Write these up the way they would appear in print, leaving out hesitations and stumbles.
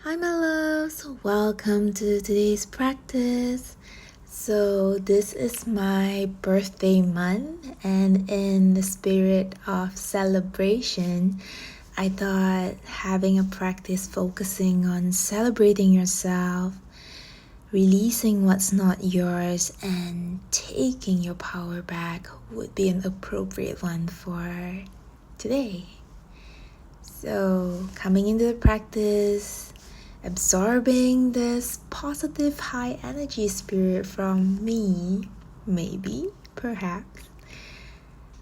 Hi my loves, welcome to today's practice. So this is my birthday month, and in the spirit of celebration, I thought having a practice focusing on celebrating yourself, releasing what's not yours, and taking your power back would be an appropriate one for today. So coming into the practice, absorbing this positive high energy spirit from me, maybe, perhaps,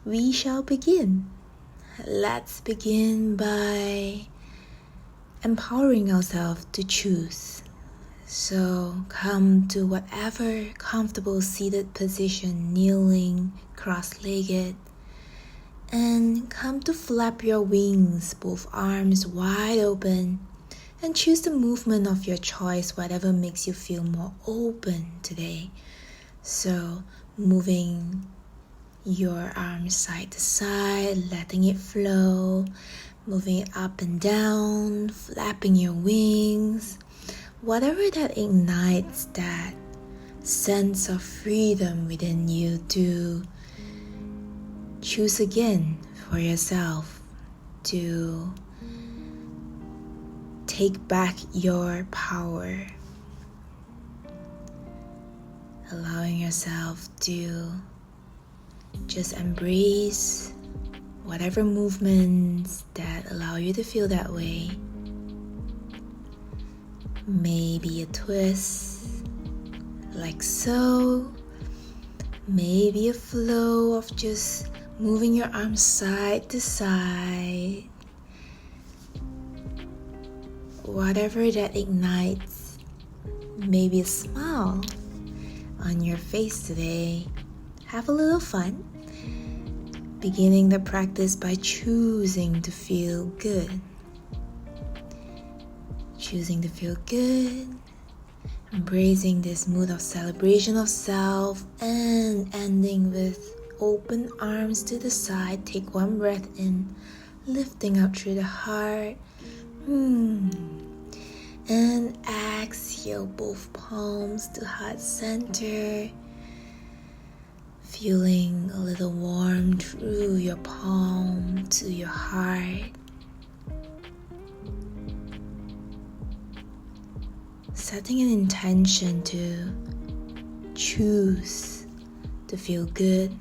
we shall begin. Let's begin by empowering ourselves to choose. So come to whatever comfortable seated position, kneeling, cross-legged, and come to flap your wings, both arms wide open, and choose the movement of your choice, whatever makes you feel more open today. So moving your arms side to side, letting it flow, moving it up and down, flapping your wings, whatever that ignites that sense of freedom within you, to choose again for yourself to take back your power, allowing yourself to just embrace whatever movements that allow you to feel that way. Maybe a twist, like so. Maybe a flow of just moving your arms side to side. Whatever that ignites, maybe a smile on your face today. Have a little fun. Beginning the practice by choosing to feel good. Choosing to feel good. Embracing this mood of celebration of self, and ending with open arms to the side. Take one breath in, lifting up through the heart. And exhale, both palms to heart center. Feeling a little warm through your palm to your heart. Setting an intention to choose to feel good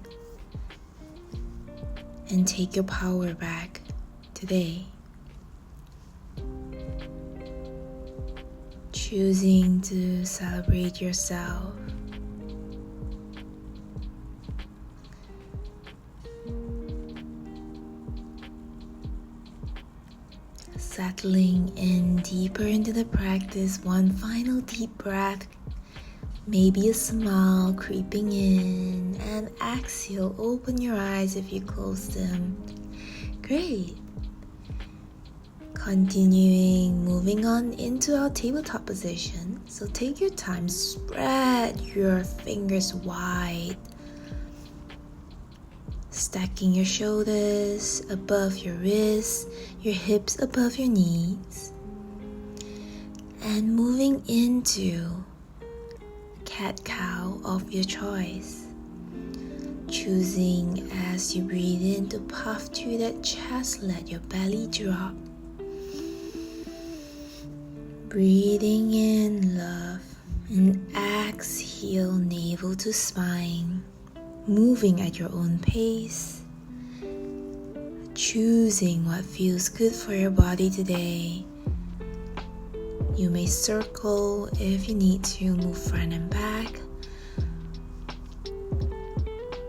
and take your power back today. Choosing to celebrate yourself. Settling in deeper into the practice, one final deep breath, maybe a smile creeping in, and exhale, open your eyes if you close them. Great. Continuing, moving on into our tabletop position. So take your time, spread your fingers wide, stacking your shoulders above your wrists, your hips above your knees, and moving into cat-cow of your choice. Choosing as you breathe in to puff through that chest, let your belly drop. Breathing in love, and exhale, navel to spine. Moving at your own pace, choosing what feels good for your body today. You may circle if you need to, move front and back.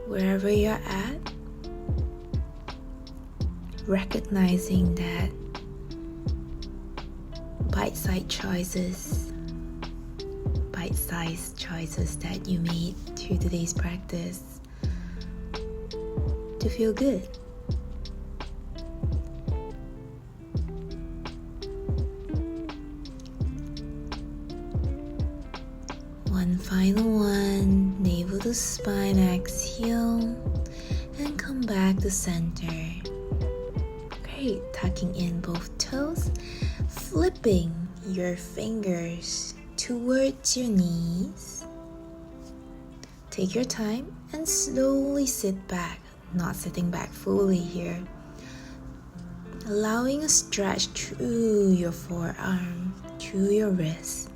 Wherever you're at, recognizing that bite-sized choices that you made through today's practice to feel good. One final one, navel to spine, exhale, and come back to center. Great, tucking in both toes, flipping your fingers towards your knees. Take your time and slowly sit back, not sitting back fully here. Allowing a stretch through your forearm, through your wrist.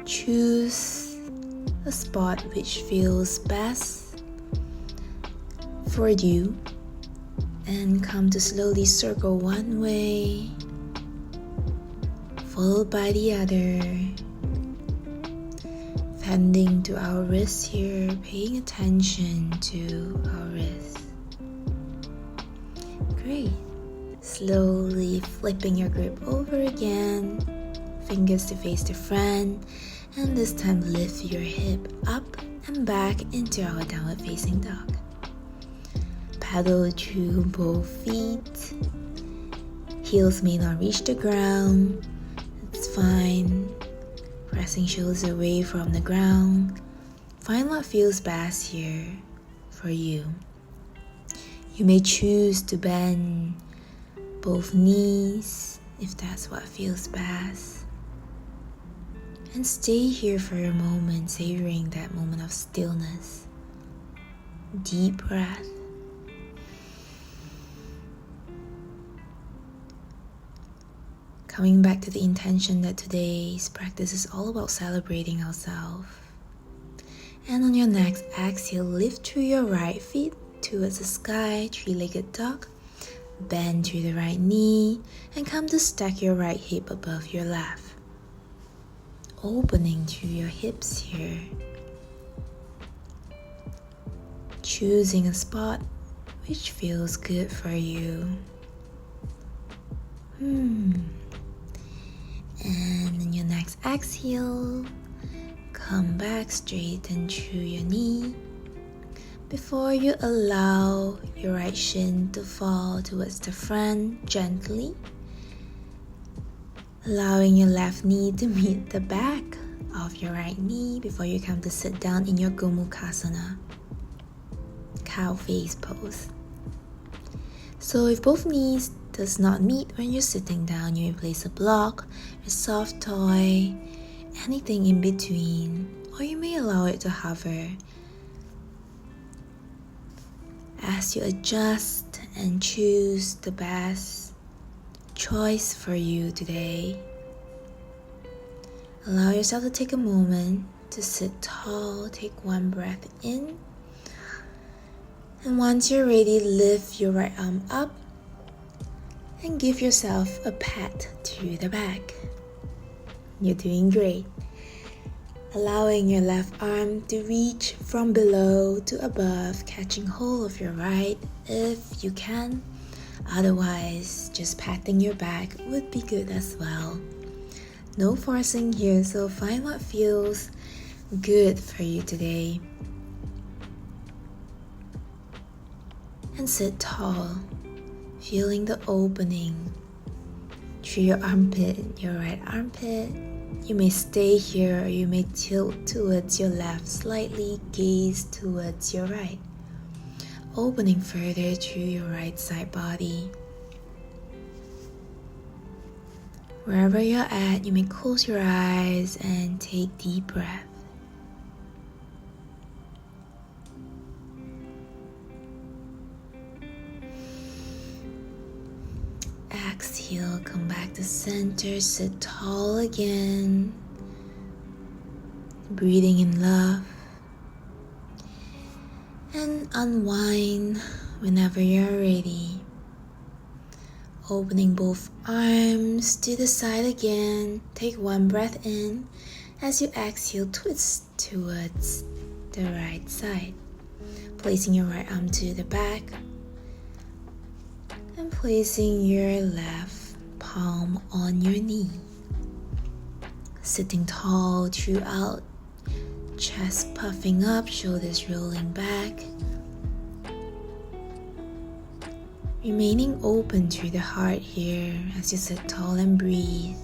Choose a spot which feels best for you and come to slowly circle one way, followed by the other. Tending to our wrists here, paying attention to our wrists. Great. Slowly flipping your grip over again, fingers to face the front, and this time lift your hip up and back into our downward facing dog. Paddle through both feet. Heels may not reach the ground. It's fine. Pressing shoulders away from the ground. Find what feels best here for you. You may choose to bend both knees if that's what feels best. And stay here for a moment, savoring that moment of stillness. Deep breath. Coming back to the intention that today's practice is all about celebrating ourselves. And on your next exhale, lift through your right feet towards the sky, three-legged dog. Bend through the right knee and come to stack your right hip above your left. Opening through your hips here. Choosing a spot which feels good for you. And in your next exhale, come back, straighten through your knee before you allow your right shin to fall towards the front gently, allowing your left knee to meet the back of your right knee before you come to sit down in your Gomukhasana, cow face pose. So if both knees does not meet when you're sitting down, you may place a block, a soft toy, anything in between, or you may allow it to hover as you adjust and choose the best choice for you today. Allow yourself to take a moment to sit tall. Take one breath in, and once you're ready, lift your right arm up and give yourself a pat to the back. You're doing great. Allowing your left arm to reach from below to above, catching hold of your right if you can. Otherwise, just patting your back would be good as well. No forcing here, so find what feels good for you today. And sit tall, feeling the opening through your armpit, your right armpit. You may stay here or you may tilt towards your left slightly, gaze towards your right. Opening further through your right side body. Wherever you're at, you may close your eyes and take deep breath. Exhale, come back to center, sit tall again. Breathing in love. And unwind whenever you're ready. Opening both arms to the side again. Take one breath in. As you exhale, twist towards the right side. Placing your right arm to the back. And placing your left palm on your knee. Sitting tall throughout. Chest puffing up, shoulders rolling back. Remaining open through the heart here as you sit tall and breathe.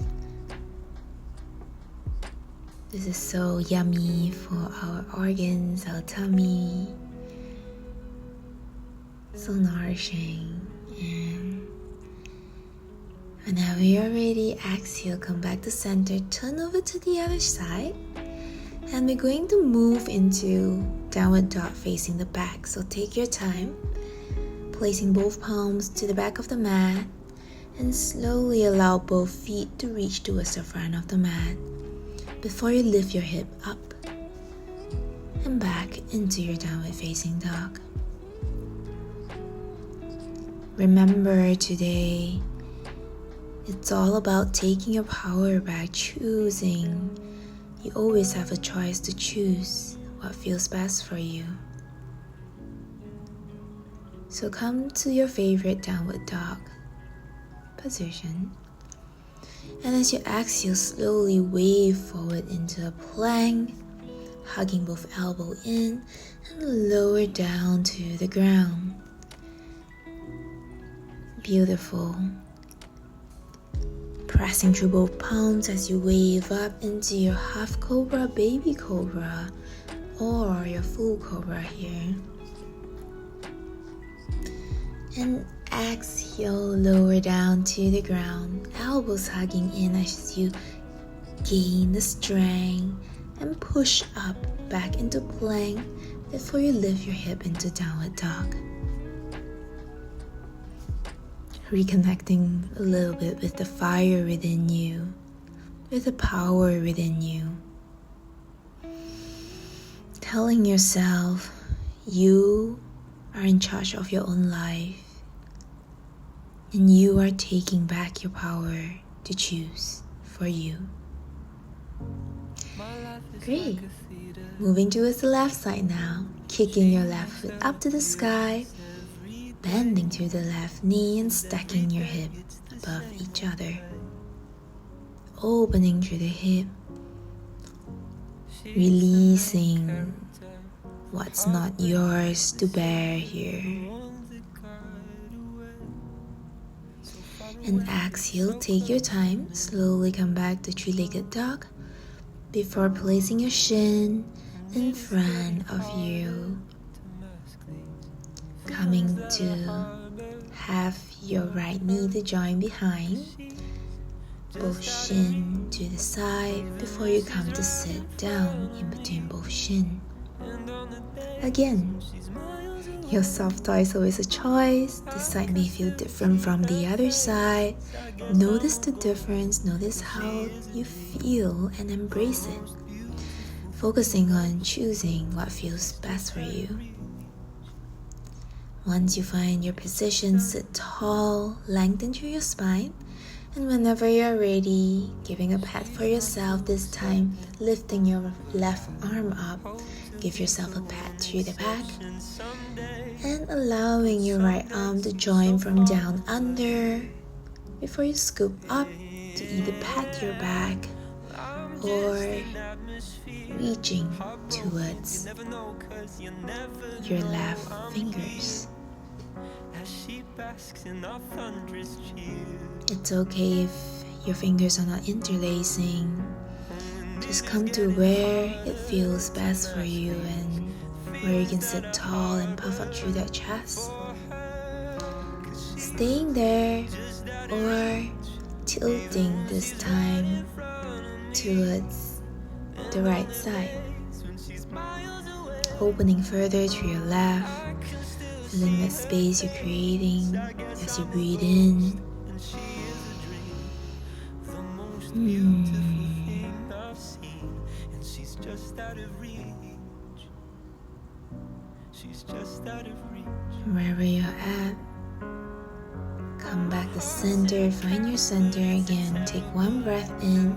This is so yummy for our organs, our tummy. So nourishing. And Whenever you're ready, exhale, come back to center, turn over to the other side. And we're going to move into downward dog facing the back. So take your time, placing both palms to the back of the mat, and slowly allow both feet to reach towards the front of the mat before you lift your hip up and back into your downward facing dog. Remember today, it's all about taking your power back, choosing. You always have a choice to choose what feels best for you. So come to your favorite downward dog position. And as you exhale, slowly wave forward into a plank, hugging both elbow in and lower down to the ground. Beautiful. Pressing through both palms as you wave up into your half cobra, baby cobra, or your full cobra here. And exhale, lower down to the ground, elbows hugging in as you gain the strength and push up back into plank before you lift your hip into downward dog. Reconnecting a little bit with the fire within you, with the power within you. Telling yourself you are in charge of your own life and you are taking back your power to choose for you. Great. Moving towards the left side now, kicking your left foot up to the sky, bending to the left knee and stacking your hip above each other. Opening through the hip, releasing what's not yours to bear here. And exhale, take your time, slowly come back to three-legged dog before placing your shin in front of you. Coming to have your right knee to join behind, both shin to the side before you come to sit down in between both shin. Again, your soft toy is always a choice. This side may feel different from the other side. Notice the difference, notice how you feel and embrace it. Focusing on choosing what feels best for you. Once you find your position, sit tall, lengthen through your spine, and whenever you're ready, giving a pat for yourself, this time lifting your left arm up, give yourself a pat through the back, and allowing your right arm to join from down under before you scoop up to either pat your back or reaching towards your left fingers. It's okay if your fingers are not interlacing. Just come to where it feels best for you and where you can sit tall and puff up through that chest. Staying there or tilting this time towards the right side. Opening further to your left, feeling that space you're creating as you breathe in. Wherever you're at, come back to center, find your center again. Take one breath in.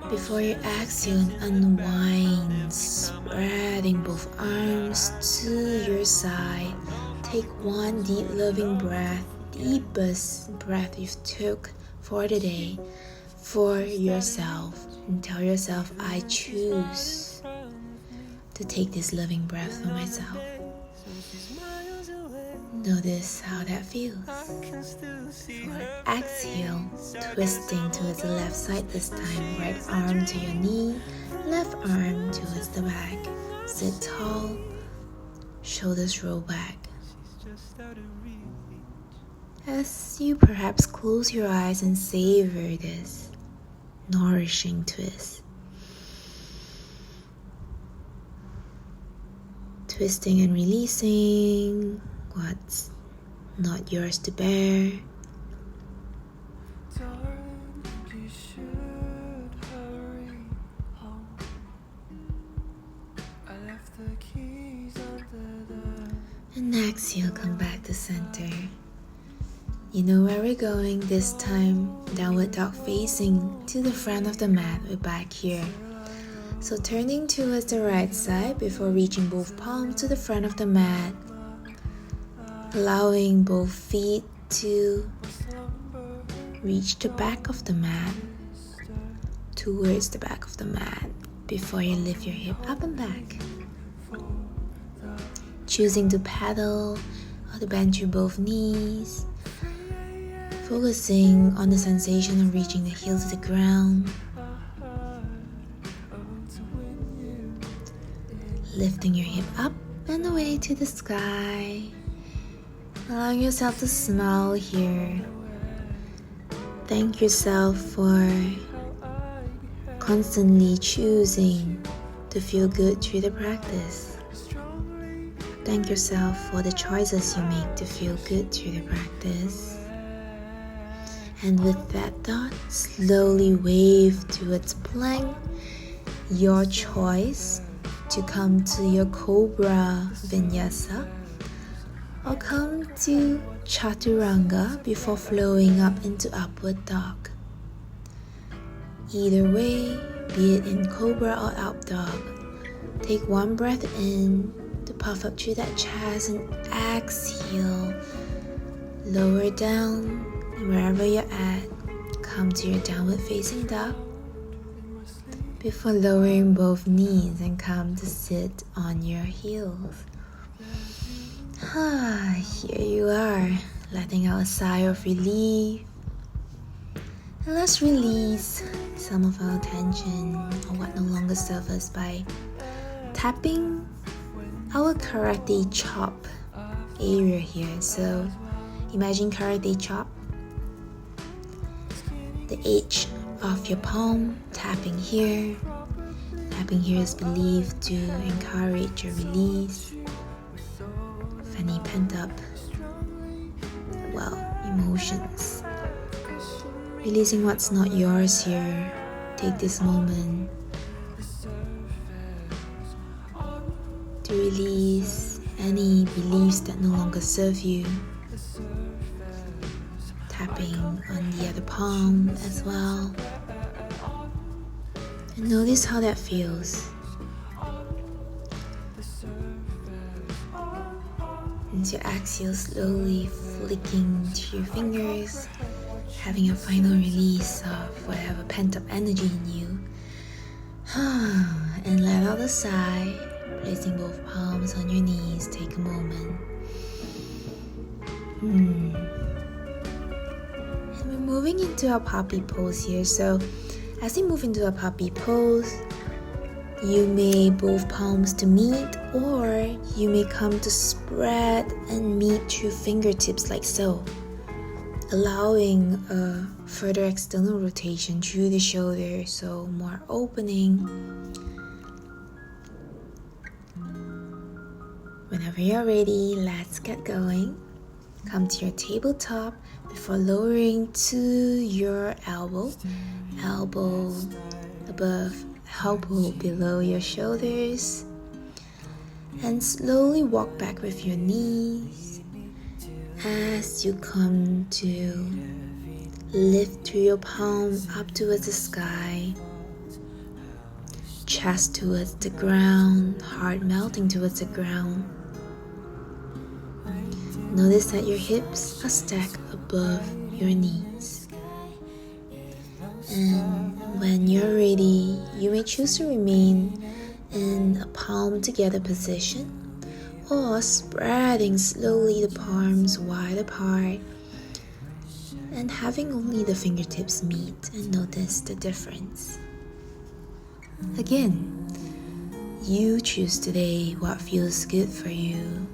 Before you exhale and unwind, spreading both arms to your side. Take one deep loving breath, deepest breath you've took for the day, for yourself. And tell yourself, I choose to take this loving breath for myself. Notice how that feels. For exhale, twisting towards the left side this time. Right arm to your knee, left arm towards the back. Sit tall, shoulders roll back. as you perhaps close your eyes and savor this nourishing twist. Twisting and releasing what's not yours to bear. And exhale, come back to center. You know where we're going this time. Downward dog facing to the front of the mat. We're back here. So turning towards the right side before reaching both palms to the front of the mat. Allowing both feet to reach the back of the mat. Towards the back of the mat before you lift your hip up and back. Choosing to paddle or to bend through both knees. Focusing on the sensation of reaching the heels to the ground. Lifting your hip up and away to the sky. Allowing yourself to smile here. Thank yourself for constantly choosing to feel good through the practice. Thank yourself for the choices you make to feel good through the practice. And with that thought, slowly wave towards plank, your choice to come to your Cobra Vinyasa or come to Chaturanga before flowing up into Upward Dog. Either way, be it in Cobra or Up Dog, take one breath in to puff up through that chest and exhale. Lower down, and wherever you're at, come to your downward facing dog before lowering both knees and come to sit on your heels. Here you are, letting out a sigh of relief. And let's release some of our tension or what no longer serves us by tapping our karate chop area here. So imagine karate chop, the edge of your palm tapping here. Tapping here is believed to encourage your release of any pent up emotions. Releasing what's not yours here. Take this moment to release any beliefs that no longer serve you. Tapping on the other palm as well. And notice how that feels. And to exhale, slowly flicking through your fingers, having a final release of whatever pent up energy in you. And let out a sigh, placing both palms on your knees. Take a moment. And we're moving into our puppy pose here. So as you move into a puppy pose, you may both palms to meet, or you may come to spread and meet through fingertips like so, allowing a further external rotation through the shoulder, so more opening. Whenever you're ready, let's get going. Come to your tabletop before lowering to your elbow above, elbow below your shoulders, and slowly walk back with your knees as you come to lift through your palm up towards the sky, chest towards the ground, heart melting towards the ground. Notice that your hips are stacked above your knees. And when you're ready, you may choose to remain in a palm together position, or spreading slowly the palms wide apart and having only the fingertips meet, and notice the difference. Again, you choose today what feels good for you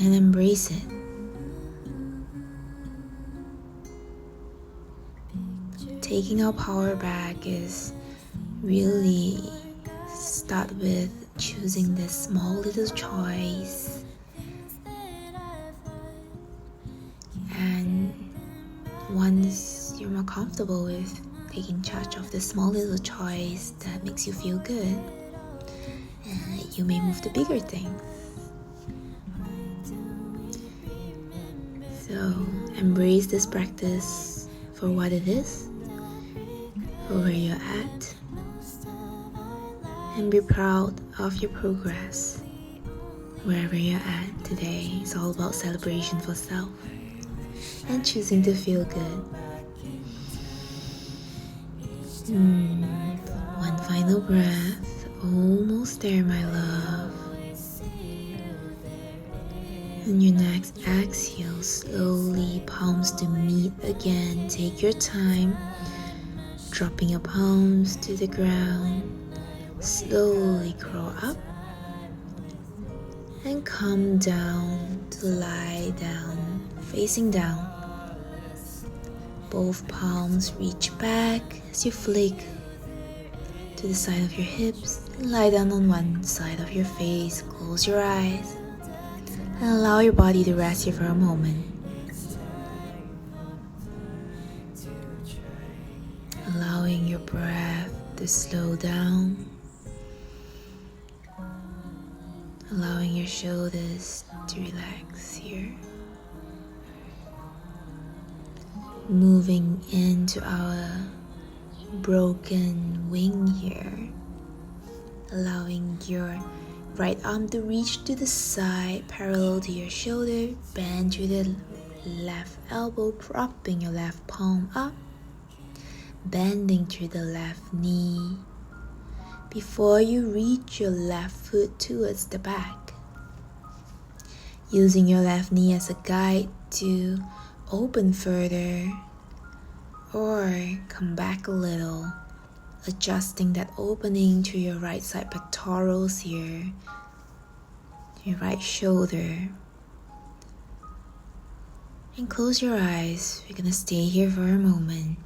and embrace it. taking our power back is really start with choosing this small little choice, and once you're more comfortable with taking charge of this small little choice that makes you feel good, you may move to bigger things. So embrace this practice for what it is, for where you're at, and be proud of your progress. Wherever you're at today, it's all about celebration for self and choosing to feel good. One final breath. Almost there, my love. And your next exhale, slowly palms to meet again. Take your time, dropping your palms to the ground. Slowly crawl up and come down to lie down, facing down. Both palms reach back as you flick to the side of your hips and lie down on one side of your face. Close your eyes and allow your body to rest here for a moment. Allowing your breath to slow down. Allowing your shoulders to relax here. Moving into our broken wing here. Allowing your right arm to reach to the side, parallel to your shoulder. Bend to the left elbow, propping your left palm up. Bending to the left knee. Before you reach your left foot towards the back. Using your left knee as a guide to open further or come back a little, adjusting that opening to your right side pectorals here, your right shoulder. And close your eyes. We're gonna stay here for a moment.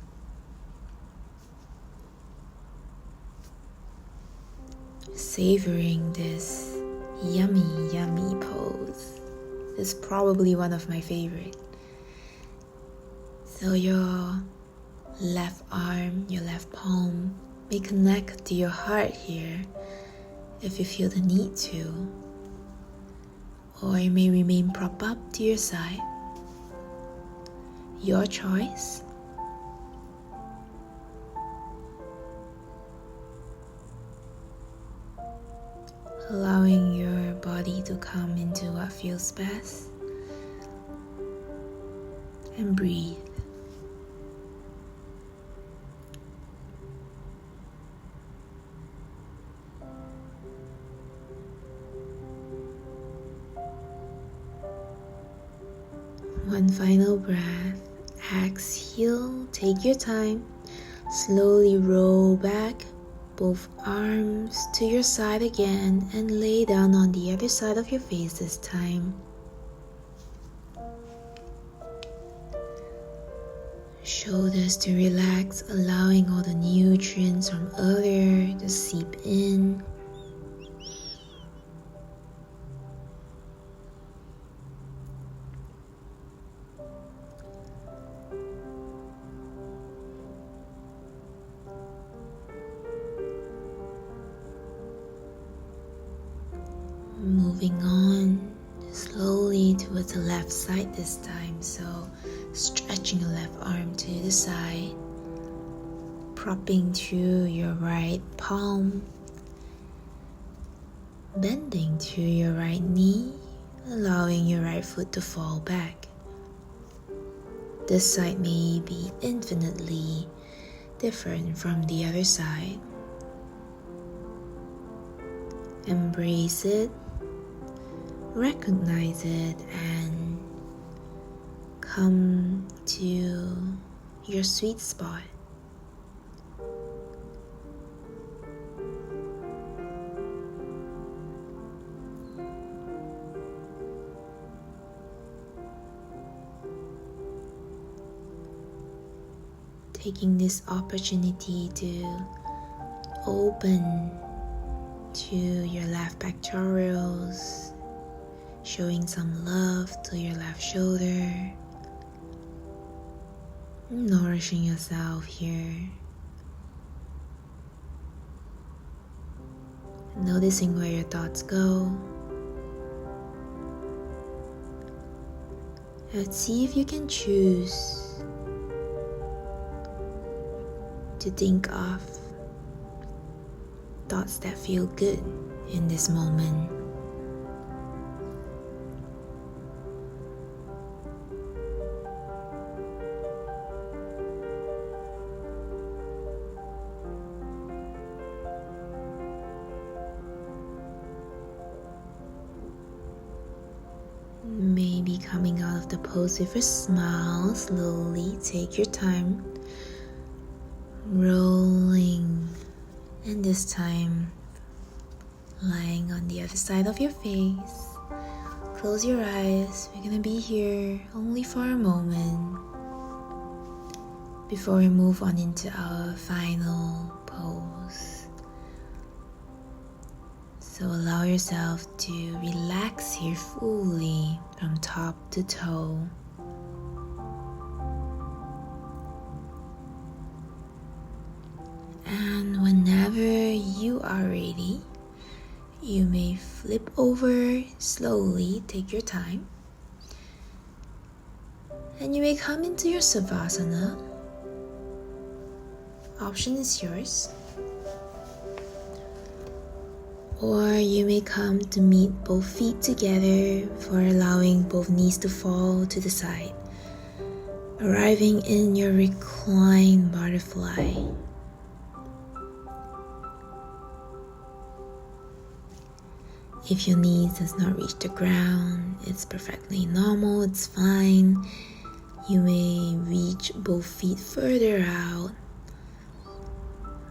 Savoring this yummy pose. It's probably one of my favorite. So your left arm, your left palm may connect to your heart here if you feel the need to, or it may remain propped up to your side. Your choice. Allowing your body to come into what feels best, and breathe. One final breath. Exhale, take your time. Slowly roll back both arms to your side again and lay down on the other side of your face this time. Shoulders to relax, allowing all the nutrients from earlier to seep in. Moving on slowly towards the left side this time, so stretching your left arm to the side, propping through your right palm, bending to your right knee, allowing your right foot to fall back. This side may be infinitely different from the other side. Embrace it. Recognize it and come to your sweet spot. taking this opportunity to open to your left pectorals, showing some love to your left shoulder, nourishing yourself here. Noticing where your thoughts go. And see if you can choose to think of thoughts that feel good in this moment. Maybe coming out of the pose with a smile, slowly take your time, rolling, and this time lying on the other side of your face. Close your eyes, we're gonna be here only for a moment before we move on into our final pose. So allow yourself to relax here fully from top to toe. And whenever you are ready, you may flip over slowly, take your time. And you may come into your savasana. Option is yours. Or you may come to meet both feet together for allowing both knees to fall to the side, arriving in your reclined butterfly. If your knees does not reach the ground, it's perfectly normal, it's fine. You may reach both feet further out,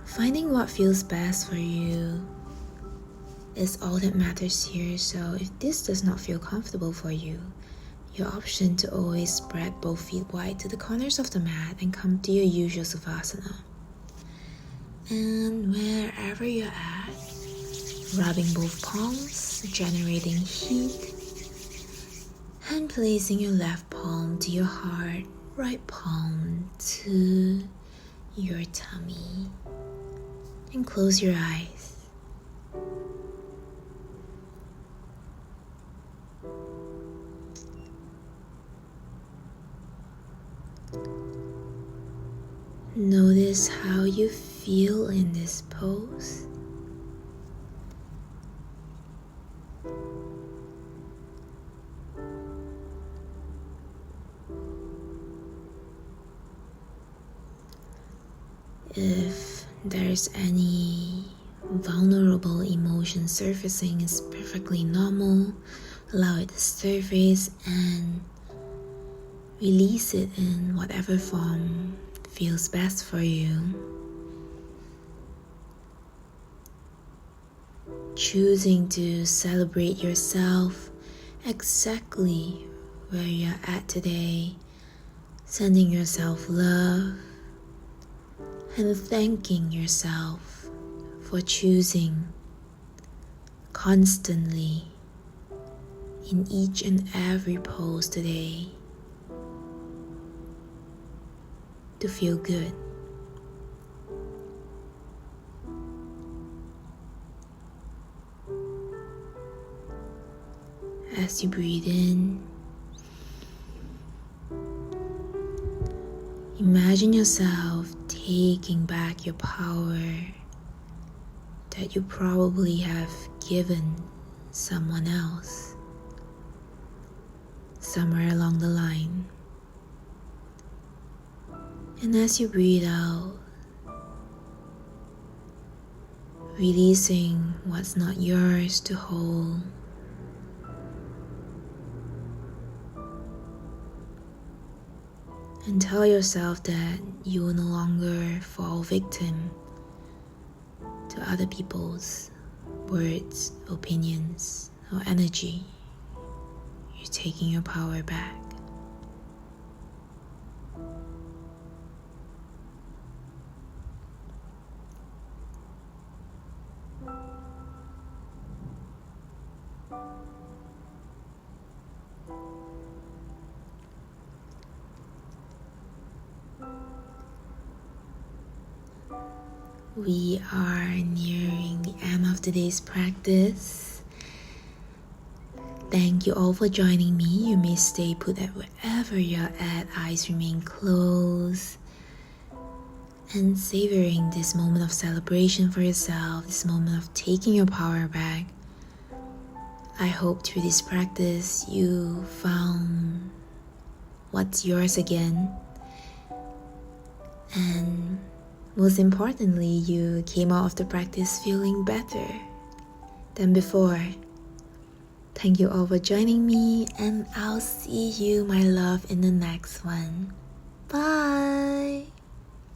finding what feels best for you is all that matters here. So if this does not feel comfortable for you, your option to always spread both feet wide to the corners of the mat and come to your usual savasana. And wherever you're at, rubbing both palms, generating heat, and placing your left palm to your heart, right palm to your tummy, and close your eyes. Notice how you feel in this pose. If there's any vulnerable emotion surfacing, it's perfectly normal. Allow it to surface and release it in whatever form feels best for you. Choosing to celebrate yourself exactly where you're at today, sending yourself love and thanking yourself for choosing constantly in each and every pose today to feel good. As you breathe in, imagine yourself taking back your power that you probably have given someone else somewhere along the line. And as you breathe out, releasing what's not yours to hold, and tell yourself that you will no longer fall victim to other people's words, opinions, or energy. You're taking your power back. We are nearing the end of today's practice. Thank you all for joining me. You may stay put at wherever you're at, eyes remain closed, and savoring this moment of celebration for yourself, this moment of taking your power back. I hope through this practice you found what's yours again, and most importantly, you came out of the practice feeling better than before. Thank you all for joining me, and I'll see you, my love, in the next one. Bye!